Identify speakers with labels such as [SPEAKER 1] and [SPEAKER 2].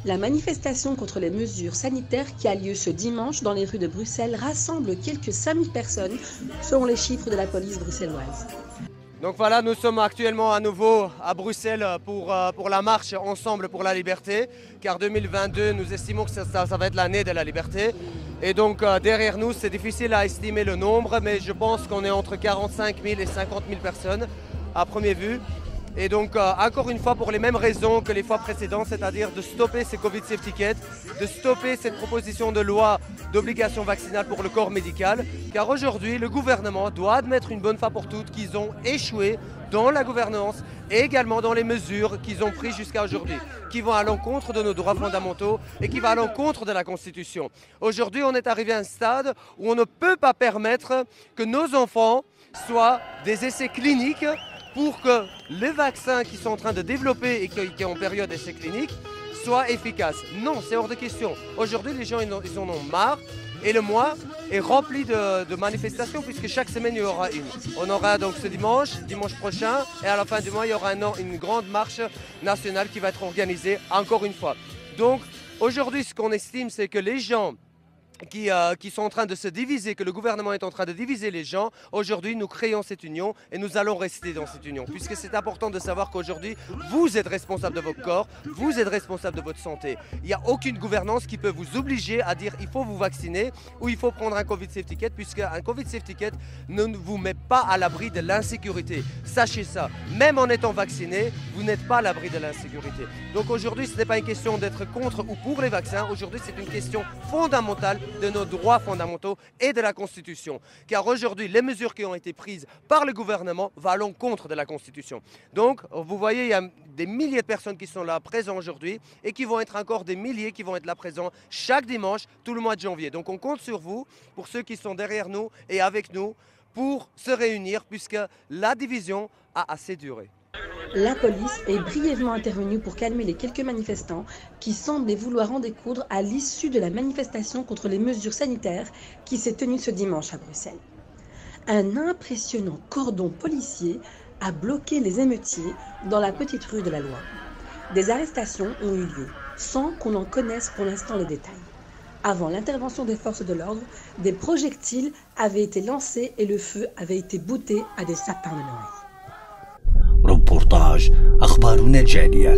[SPEAKER 1] La manifestation contre les mesures sanitaires qui a lieu ce dimanche dans les rues de Bruxelles rassemble quelques 5000 personnes selon les chiffres de la police bruxelloise.
[SPEAKER 2] Donc voilà, nous sommes actuellement à nouveau à Bruxelles pour la marche Ensemble pour la liberté, car 2022, nous estimons que ça va être l'année de la liberté. Et donc derrière nous, c'est difficile à estimer le nombre, mais je pense qu'on est entre 45 000 et 50 000 personnes à première vue. Et donc, encore une fois, pour les mêmes raisons que les fois précédentes, c'est-à-dire de stopper ces Covid Safety Kits, de stopper cette proposition de loi d'obligation vaccinale pour le corps médical, car aujourd'hui, le gouvernement doit admettre une bonne fois pour toutes qu'ils ont échoué dans la gouvernance et également dans les mesures qu'ils ont prises jusqu'à aujourd'hui, qui vont à l'encontre de nos droits fondamentaux et qui vont à l'encontre de la Constitution. Aujourd'hui, on est arrivé à un stade où on ne peut pas permettre que nos enfants soient des essais cliniques pour que les vaccins qui sont en train de développer et qui sont en période d'essai clinique soient efficaces. Non, c'est hors de question. Aujourd'hui, les gens ils en ont marre et le mois est rempli de manifestations puisque chaque semaine, il y aura une. On aura donc ce dimanche prochain et à la fin du mois, il y aura une grande marche nationale qui va être organisée encore une fois. Donc aujourd'hui, ce qu'on estime, c'est que les gens qui sont en train de se diviser, que le gouvernement est en train de diviser les gens. Aujourd'hui, nous créons cette union et nous allons rester dans cette union. Puisque c'est important de savoir qu'aujourd'hui, vous êtes responsable de votre corps, vous êtes responsable de votre santé. Il n'y a aucune gouvernance qui peut vous obliger à dire il faut vous vacciner ou il faut prendre un Covid Safety Kit, puisque un Covid Safety Kit ne vous met pas à l'abri de l'insécurité. Sachez ça, même en étant vacciné, vous n'êtes pas à l'abri de l'insécurité. Donc aujourd'hui, ce n'est pas une question d'être contre ou pour les vaccins. Aujourd'hui, c'est une question fondamentale de nos droits fondamentaux et de la Constitution. Car aujourd'hui, les mesures qui ont été prises par le gouvernement vont à l'encontre de la Constitution. Donc, vous voyez, il y a des milliers de personnes qui sont là présentes aujourd'hui et qui vont être encore des milliers qui vont être là présents chaque dimanche, tout le mois de janvier. Donc, on compte sur vous, pour ceux qui sont derrière nous et avec nous, pour se réunir puisque la division a assez duré.
[SPEAKER 1] La police est brièvement intervenue pour calmer les quelques manifestants qui semblaient vouloir en découdre à l'issue de la manifestation contre les mesures sanitaires qui s'est tenue ce dimanche à Bruxelles. Un impressionnant cordon policier a bloqué les émeutiers dans la petite rue de la Loi. Des arrestations ont eu lieu, sans qu'on en connaisse pour l'instant les détails. Avant l'intervention des forces de l'ordre, des projectiles avaient été lancés et le feu avait été bouté à des sapins de Noël.
[SPEAKER 3] ريبورتاج أخبارنا الجالية.